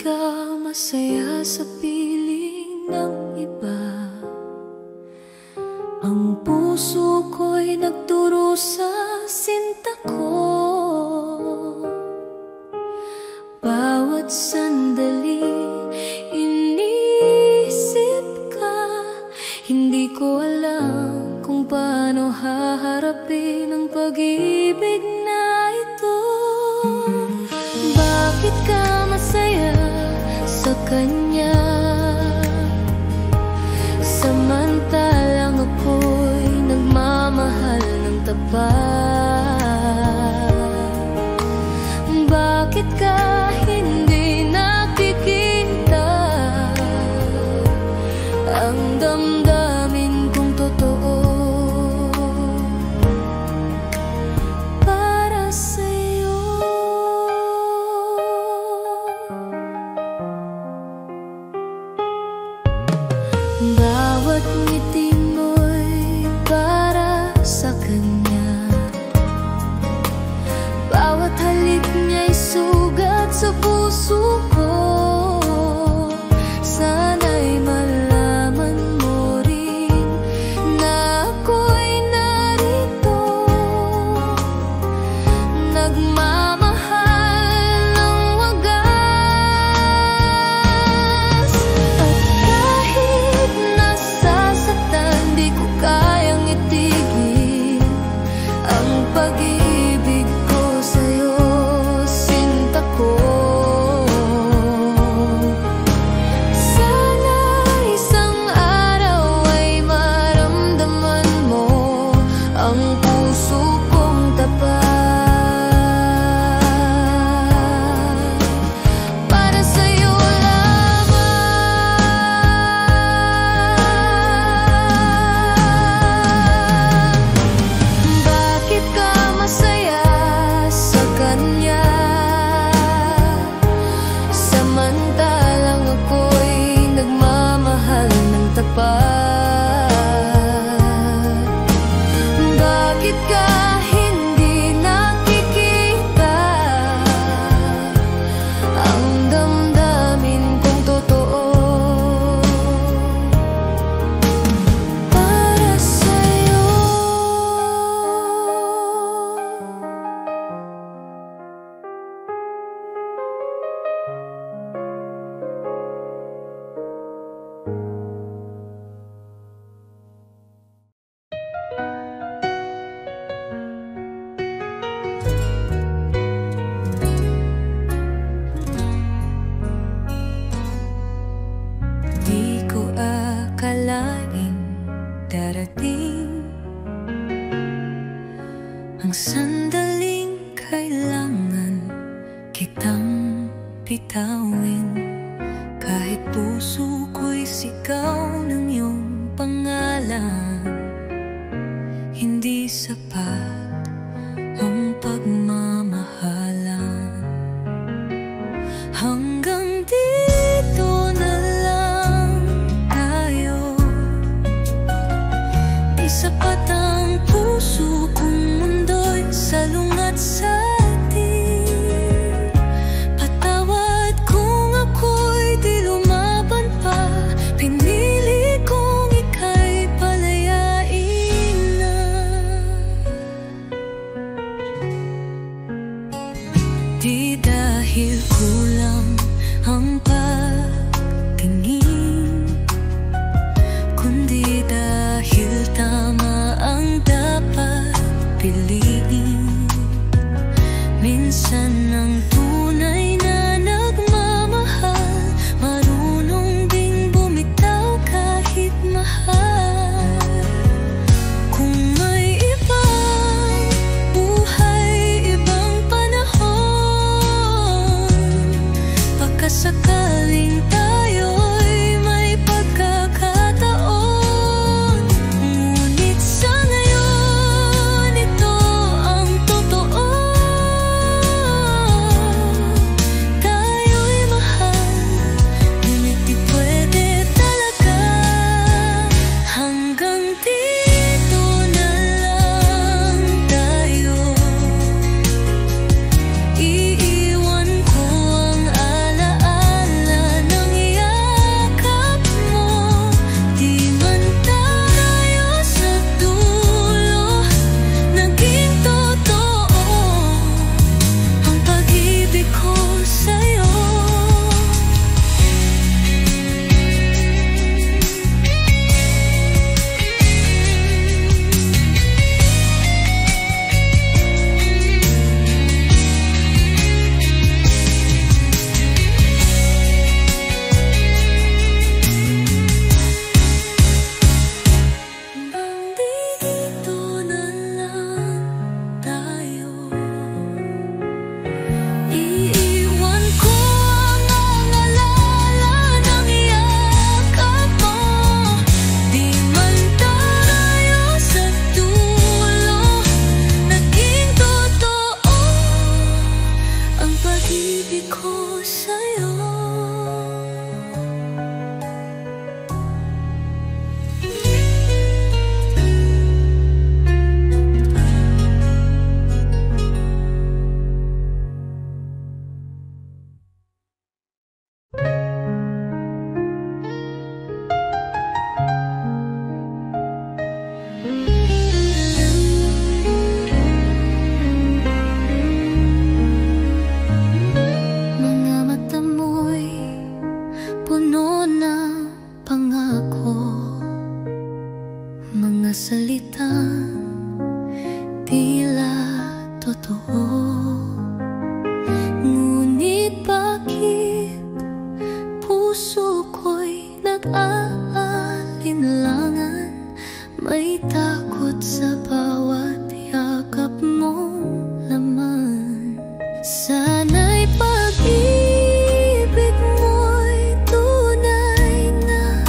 ka masaya sa piling ng iba? Ang puso ko'y nagdurusa sinta ko. Bawat sandali iniisip ka. Hindi ko alam kung paano haharapin ang pag-ibig na ito. Bakit ka masaya sa kanya, samantalang ako'y nagmamahal ng tapat? Bakit ka hindi nakikita ang damdamin kong totoo para sa'yo? Bawat ngiti mo'y para sa kanya. Bawat halik niya'y sugat sa puso ko. Sana'y malaman mo rin na ako'y narito, nagmamahal ng wagas. At kahit nasasaktan, di ko kayang itigil ang pag-ibig ko sa'yo, sinta ko. Sana isang araw ay maramdaman mo ang puso kong tapat para sa'yo lamang. Bakit ka masaya sa kanya, samantalang ako'y nagmamahal ng tapat? Bakit ka hindi nakikita ang damdamin kong totoo para sa'yo? Di ko akalaing darating ang sandaling kailangan kitang bitawin. Kahit puso ko'y sigaw ng iyong pangalan, hindi sapat ang pagmamahalan. Hanggang dito na lang tayo. Di sapat ang puso kong mundo'y salungat sa atin. Patawad kung ako'y di lumaban pa. Pinili kong ika'y palayain na. Di dahil kulang ang pagtingin, kundi dahil tama ang dapat piliin. Minsan ang tunay na nagmamahal marunong ding bumitaw kahit mahal. Kung may ibang buhay, ibang panahon, pagkasakaling tayo'y may pagkakataon. Ngunit sa ngayon, ito ang totoo. Tayo'y mahal, ngunit di pwede talaga. Hanggang dito na lang tayo. Iiwan ko ang alaala puso ko'y nag-aalinlangan. May takot sa bawat yakap mong laman. Sana'y pag-ibig mo'y tunay na,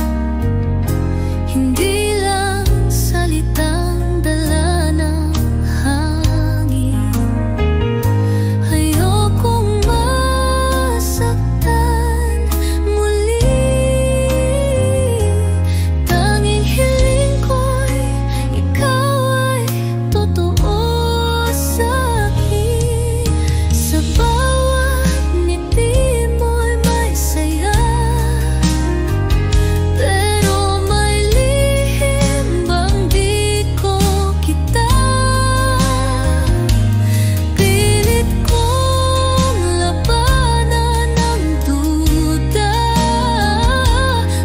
hindi lang salitang dala ng hangin. Ayokong masaktan muli. Tanging hiling ko'y ikaw ay totoo sa'kin. Sa bawat ngiti mo'y may saya, pero may lihim bang di ko kita. Pilit kong labanan ang duda.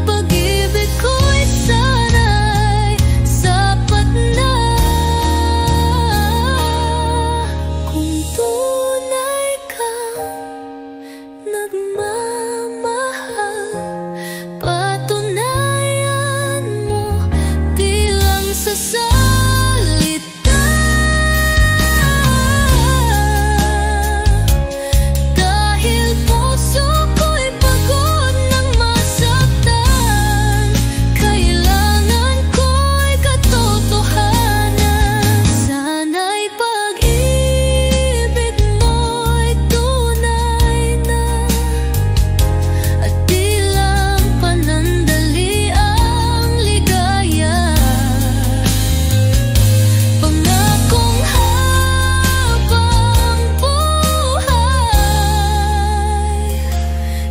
Pag-ibig ko'y sana'y sapat na. Kung tunay kang nagmamahal, patunayan mo di lang sa salita. Dahil puso ko'y pagod ng masaktan, kailangan ko'y katotohanan. Sana'y pag-ibig mo'y tunay na, at di lang panandali ang ligaya. Pangakong habang buhay,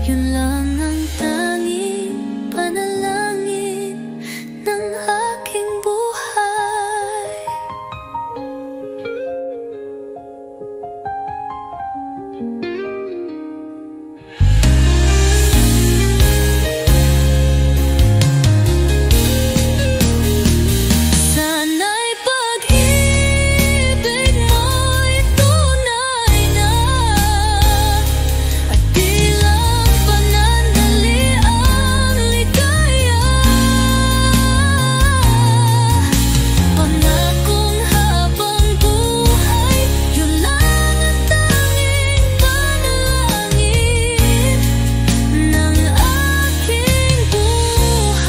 yun lang ang tanging panalangin ng aking buhay. Sana'y pag-ibig mo'y tunay na, at di lang panandali ang ligaya. Pangakong habang buhay, yun lang ang tanging panalangin ng aking buhay.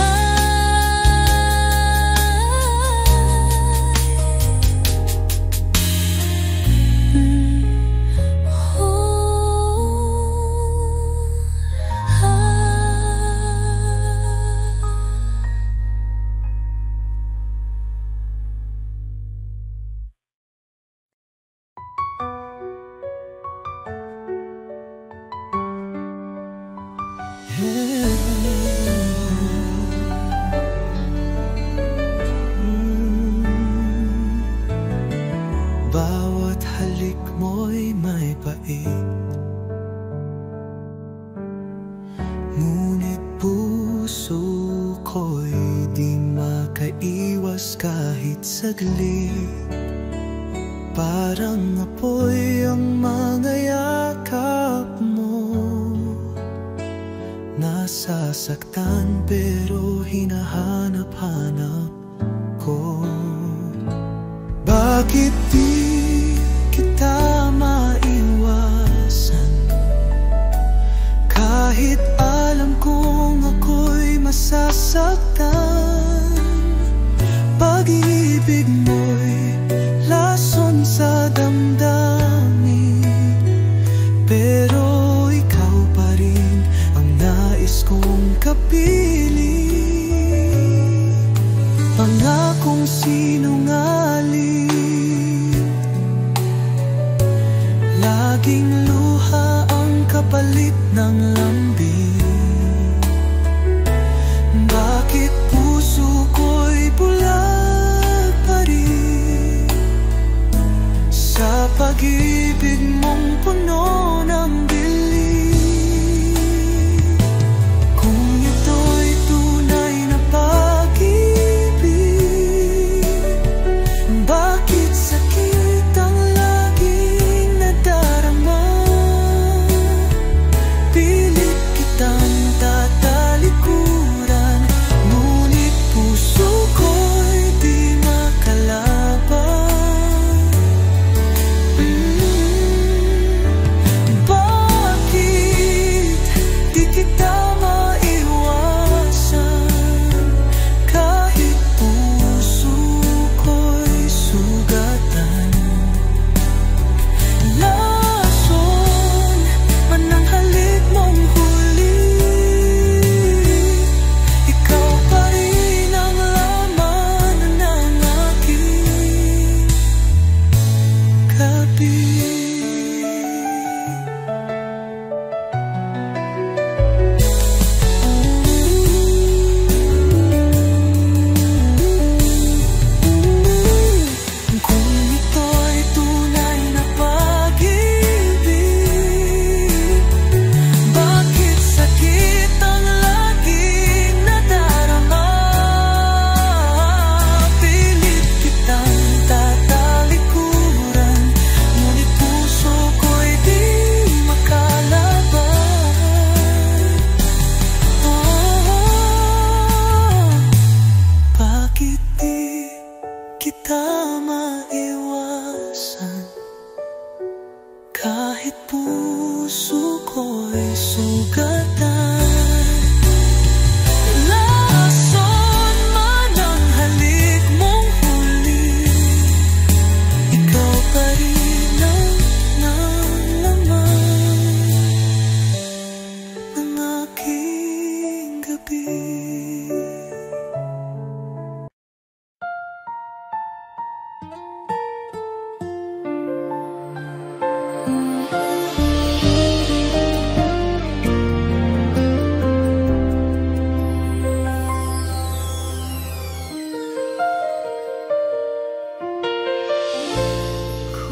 Bawat halik mo'y may pait, ngunit puso ko'y di makaiwas kahit saglit. Parang apoy ang mga yakap mo, nasasaktan pero hinahanap-hanap ko. Bakit di kita maiwasan, kahit alam kong ako'y masasaktan? Pag-ibig mo'y lason sa damdamin, pero ikaw pa rin ang nais kong kapiling. Pangakong sinungaling, laging luha ang kapalit ng lambing. Bakit puso ko'y bulag pa rin sa pag-ibig mong puno ng dilim? Kung ito'y tunay na pag-ibig, bakit sakit ang laging nadarama? Pilit kitang tata sugatan. Lason man ang halik mong huli, ikaw pa rin ang nalaman ng aking gabi.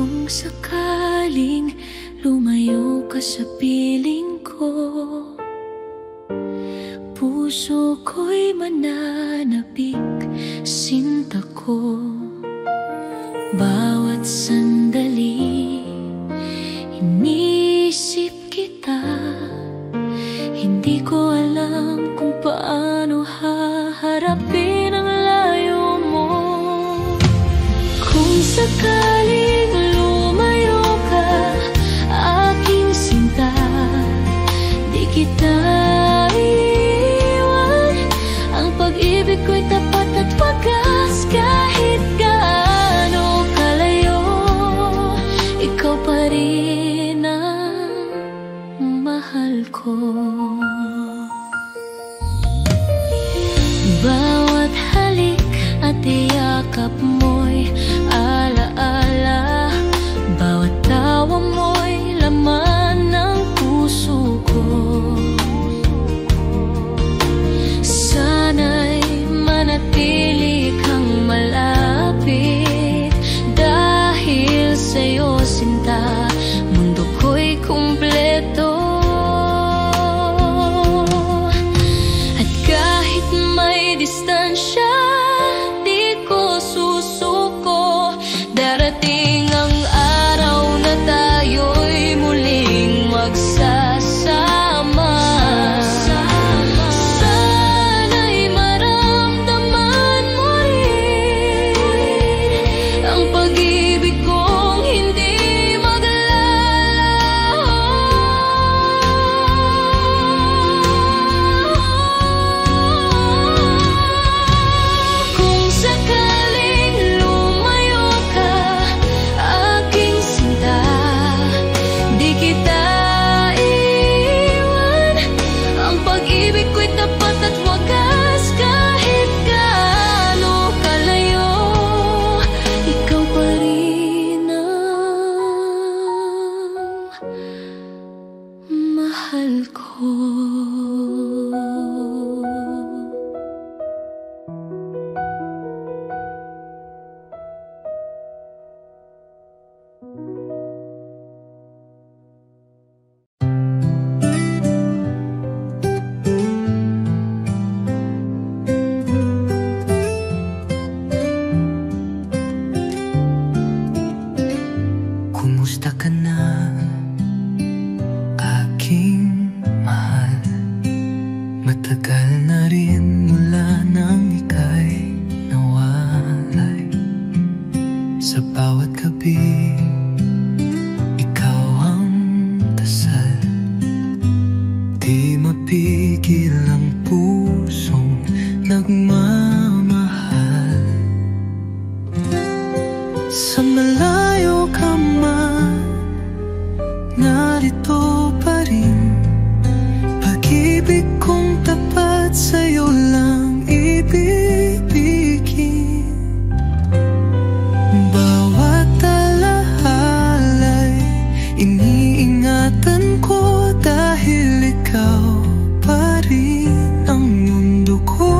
Kung sakaling lumayo ka sa piling ko, puso ko'y mananapik, sinta ko. Bawat sandali iniisip kita, hindi ko alam kung paano haharapin ang layo mo. Kung sakaling lumayo ka, aking sinta, di kita iiwan. Ang pag-ibig ko'y tapat at wagas, kahit gaano kalayo, ikaw pa rin ang mahal ko. Bawat halik at yakap mo'y alaala, bawat tawa mo'y laman ng puso ko. Sana'y manatili kang malapit, dahil sa'yo sinta, mundo ko'y kumpleto. At kahit may distansya, di ko susuko. Darating ang araw na tayo'y muling magsasama. Sana'y maramdaman mo rin ang pag-ibig kong hindi maglalaho. Kung sakaling lumayo ka, aking sinta, di kita iiwan. Ang pag-ibig ko'y tapat at wagas, kahit gaano kalayo, ikaw pa rin ang mahal ko. Kumusta ka na, aking mahal? Matagal na rin mula nang ika'y nawalay. Sa bawat gabi, ikaw ang dasal. Di mapigil ang pusong nagmamahal. Sa malayo ka man, narito pa rin. Pag-ibig kong tapat sa'yo lang ibibigin. Bawat alahalay iniingatan ko, dahil ikaw pa rin ang mundo ko.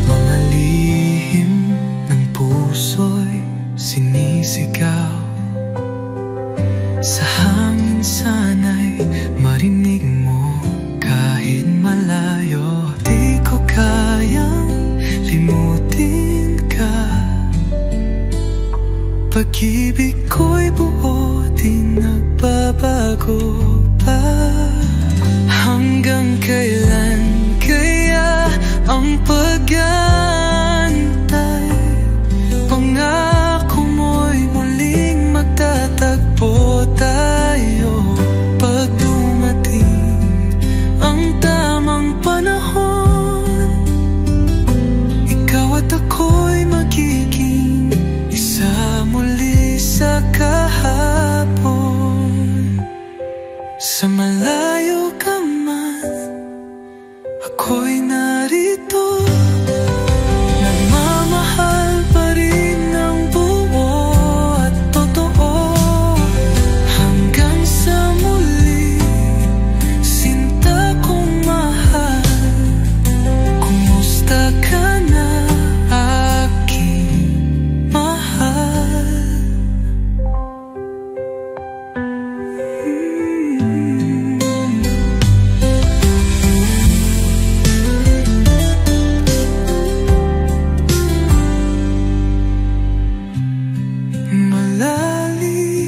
Mga lihim ng puso'y sinisigaw, sa hangin sana'y marinig mo kahit malayo. Di ko kayang limutin ka, pag-ibig ko'y buo, di nagbabago pa. Hanggang kailan kaya ang pag-aantay? Pangako mo'y muling magtatapos. Sa malayo ka man, ako'y narito. Nagmamahal pa rin ng buo at totoo. Hanggang sa muli, sinta kong mahal. Kumusta ka na, aking mahal?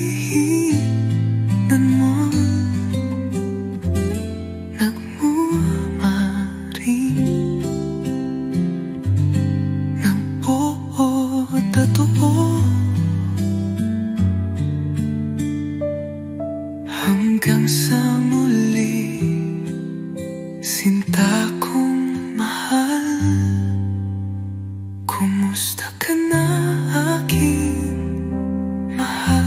Malalihinan mo, nagmamaring ng buo at totoo. Hanggang sa muli, sinta kong mahal. Kumusta ka na, aking mahal?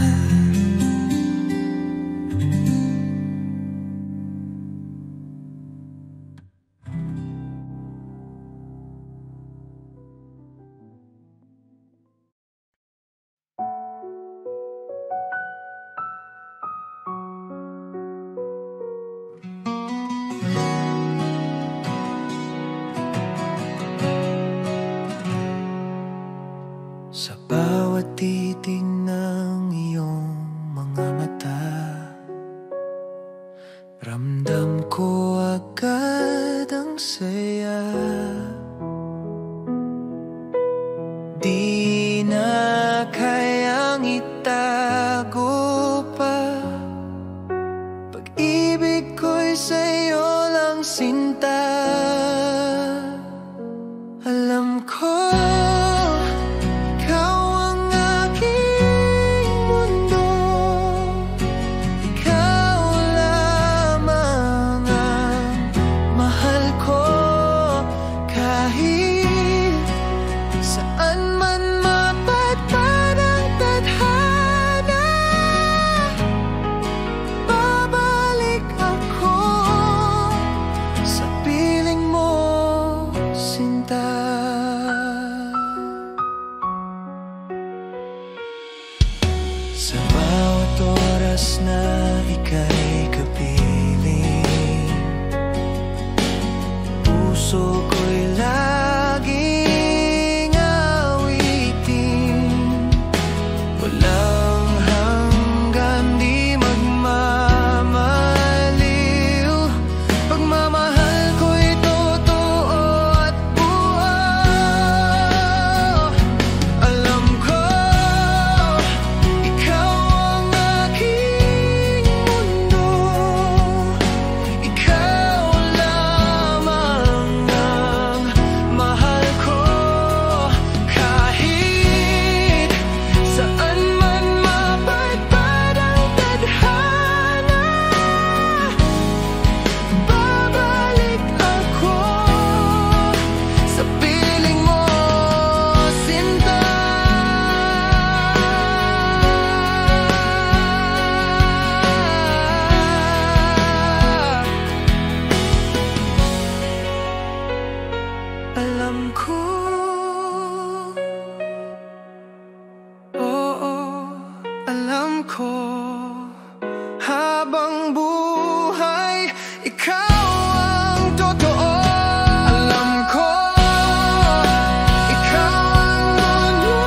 Sa bawat titig ng iyong mga mata, ramdam ko agad ang saya. Di na kayang itago pa, pag-ibig ko'y sa'yo lang, sinta. Alam ko sa bawat oras na ika'y kapiling, puso ko'y laging awitin. Walang hanggan, di magmamaliw. Pagmamahal ko'y totoo at buo. Alam ko habang buhay, ikaw ang totoo. Alam ko, ikaw ang mundo.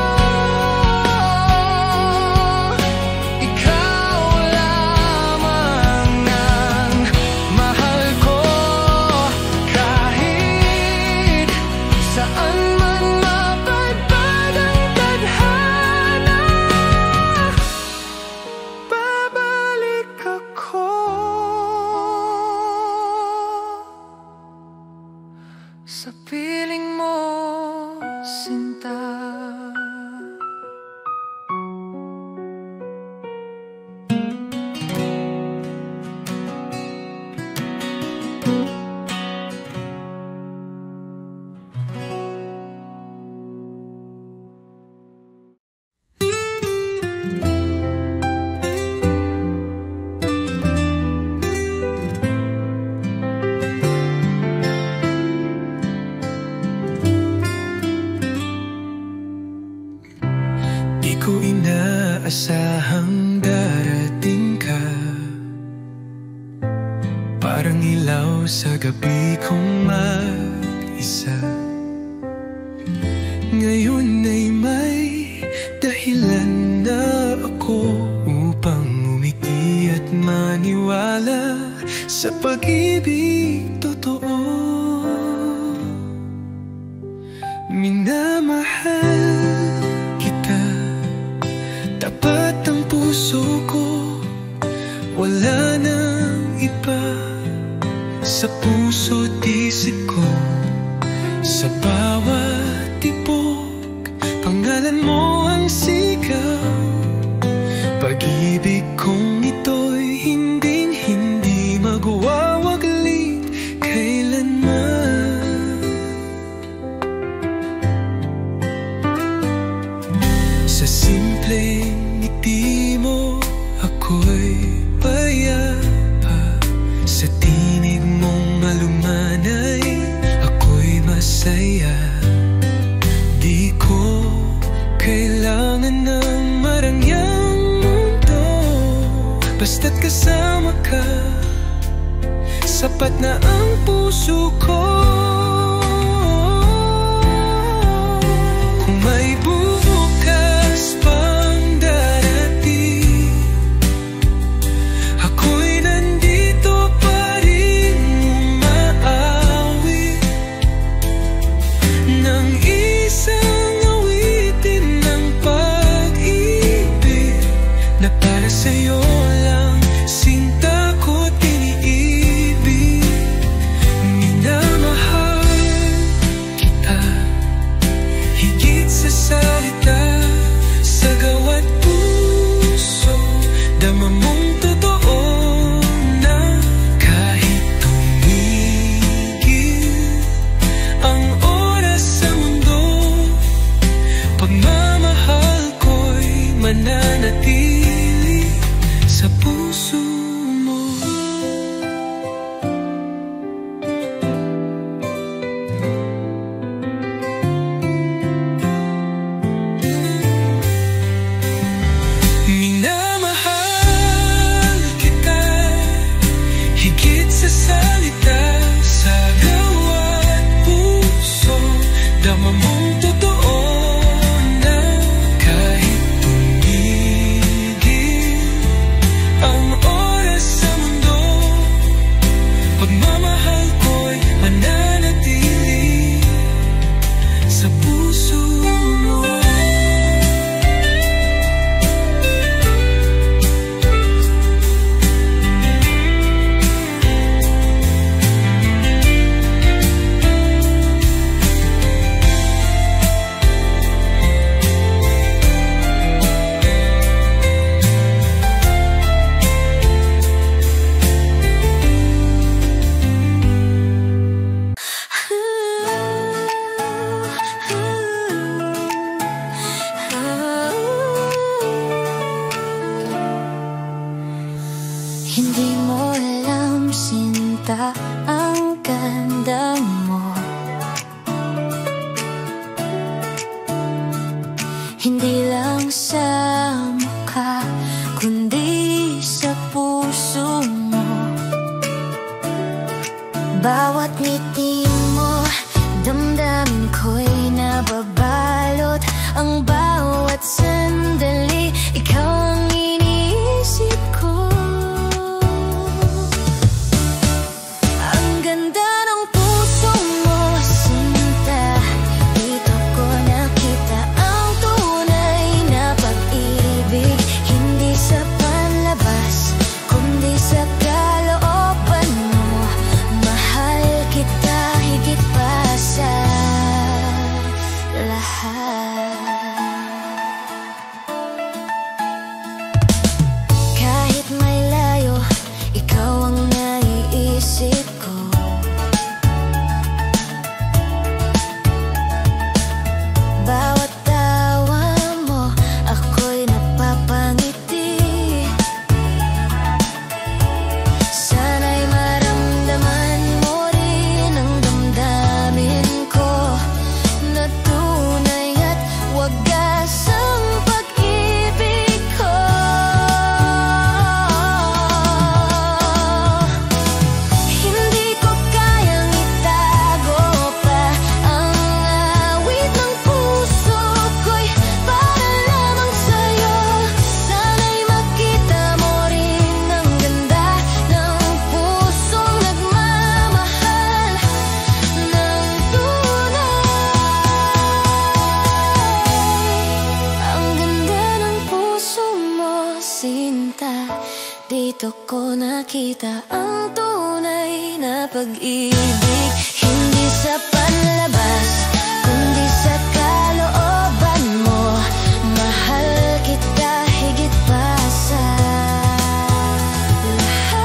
Ikaw lamang ang mahal ko. Kahit saan man mapadpad ang tadhana, babalik ako. parang ilaw sa gabi kong mag-isa. Ngayon ay may dahilan na ako upang umiti at maniwala sa pag-ibig totoo. Minamahal kita, tapat ang puso ko, wala nang iba sa puso't isip ko. Sa bawat tibok, pangalan mo ang sigaw. Pag-ibig kong ito'y hindi magwawaglit kailanman. Sa simpleng ngiti mo ako'y payapa, sa tinig mong malumanay ako'y masaya. Di ko kailangan ng marangyang mundo, basta't kasama ka, sapat na ang puso ko. Kung may bukas pang darating, ako'y nandito pa rin umaawi ng isang awitin ng pag-ibig na para sa'yo lang sinta ko't iniibig. Minamahal kita higit sa salita, sa gawa't puso dama mong totoo na kahit tumigil ang oras sa mundo, pagmamahal ko'y mananatili sa puso mo. Minamahal kita higit sa salita, sa gawa't puso dama mong totoo na kahit tumigil ang oras sa mundo, pagmamahal ko'y mananatili sa puso mo. Hindi mo alam, sinta, ang ganda mo. Hindi lang sa mukha, kundi sa puso mo. Bawat ngiti mo, damdamin ko'y nababalot. Ang bawat sandali, ikaw ang iniisip ko. Ang ganda ng puso mo, sinta. Dito ko nakita ang tunay na pag-ibig. Hindi sa panlabas, kundi sa kalooban mo. Mahal kita Dito ko nakita ang tunay na pag-ibig. Hindi sa panlabas, kundi sa kalooban mo. Mahal kita higit pa sa lahat.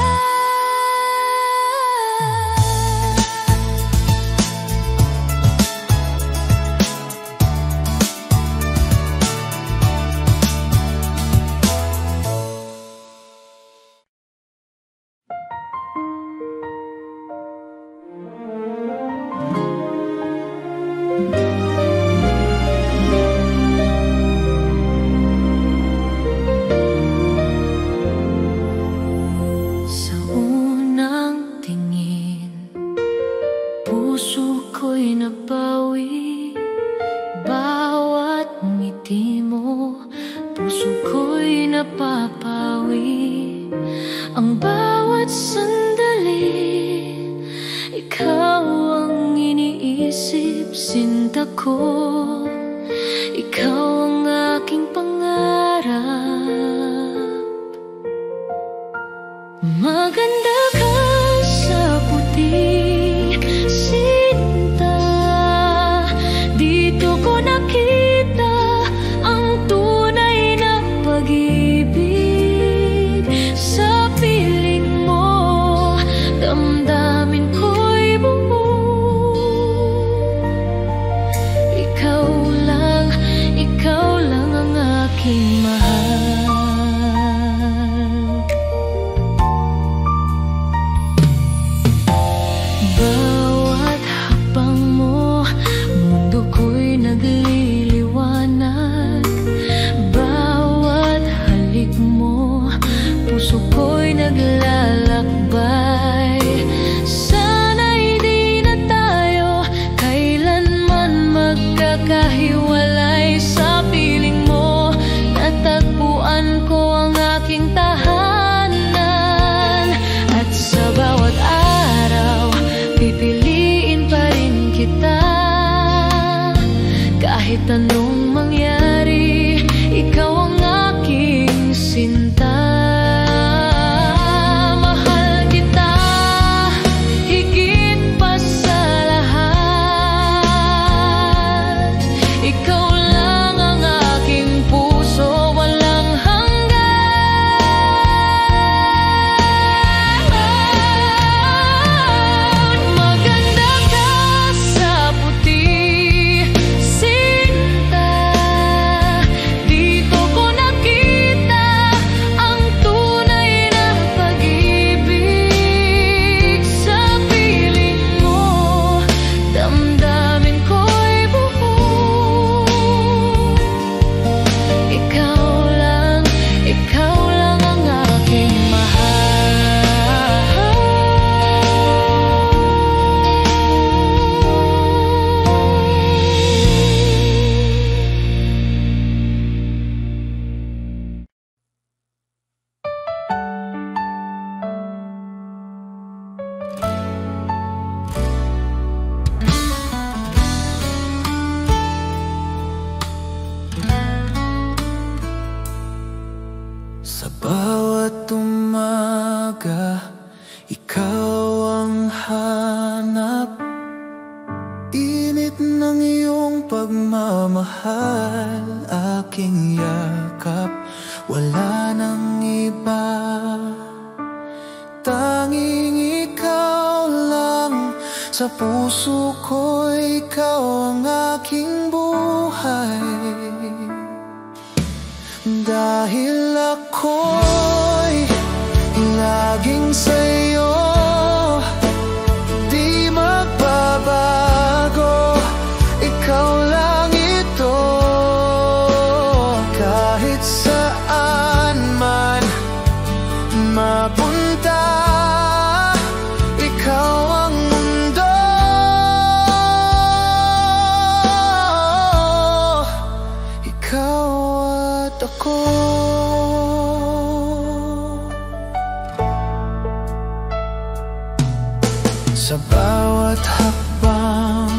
Sa bawat hakbang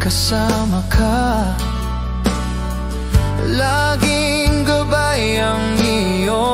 kasama ka, laging gabay ang iyong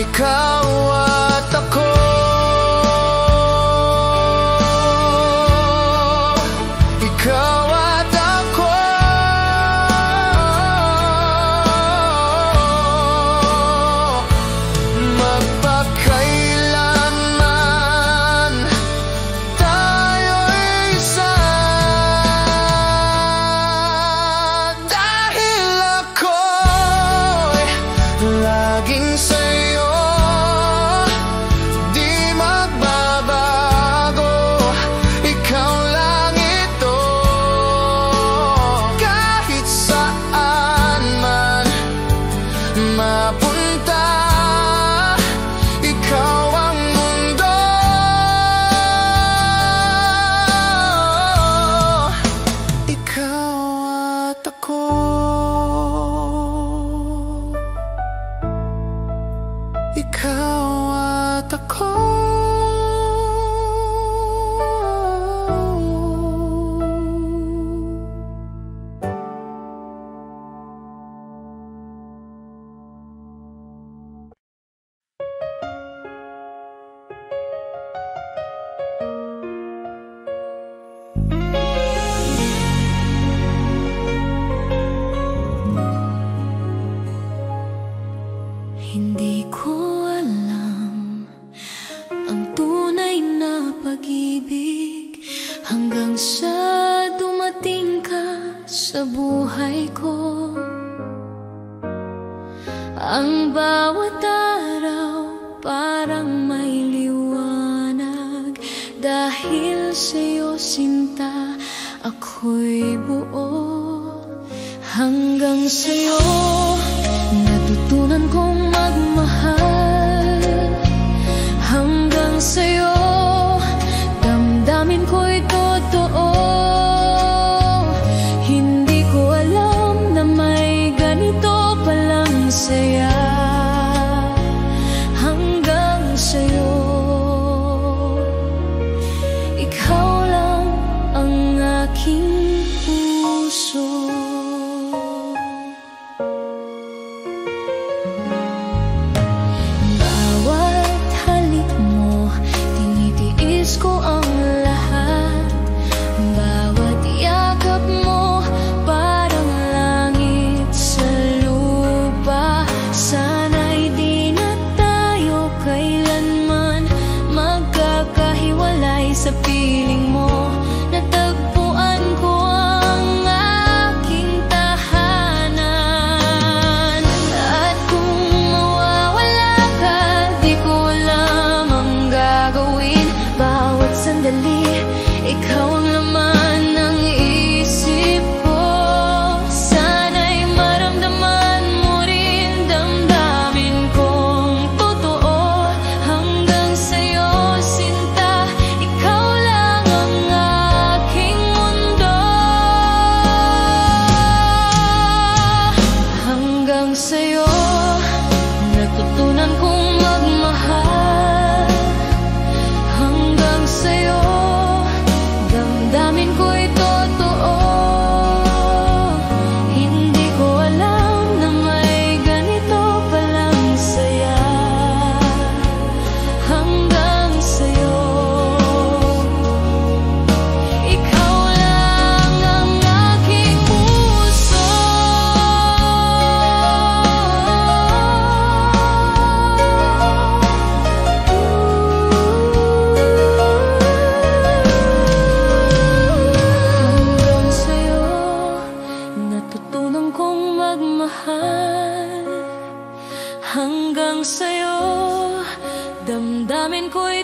ikaw at ako. Ikaw at ako, magpakailanman tayo'y isa. Dahil ako'y laging sa'yo, di magbabago. Ikaw lang ito, kahit saan man mapunta. Ikaw ang mundo, ikaw at ako. Ikaw at ako. Hindi ko alam ang tunay na pag-ibig hanggang sa dumating ka sa buhay ko. Ang bawat araw parang may liwanag, dahil sa'yo sinta ako'y buo. Hanggang sa'yo natutunan kong magmahal. Hanggang sa'yo damdamin ko'y totoo. Hindi ko alam na may ganito palang saya. Hanggang sa'yo, ikaw lang ang aking puso. Ko ang lahat, bawat yakap mo parang langit sa lupa. Sana'y di na tayo kailanman magkakahiwalay sa piling mo. Natagpuan ko ang aking tahanan, at kung mawawala ka, di ko alam ang gagawin. Bawat sandali, ikaw ang laman ng isip ko. Sana'y maramdaman mo rin damdamin kong totoo. Hanggang sa'yo, sinta, ikaw lang ang aking mundo. Hanggang sa'yo, natutunan kong magmahal. Hanggang sa'yo, damdamin ko'y totoo. Hindi ko alam na may ganito palang saya. Hanggang sa'yo, ikaw lang ang aking puso. Hanggang sa'yo, natutunan kong magmahal. Hanggang sa'yo, damdamin ko'y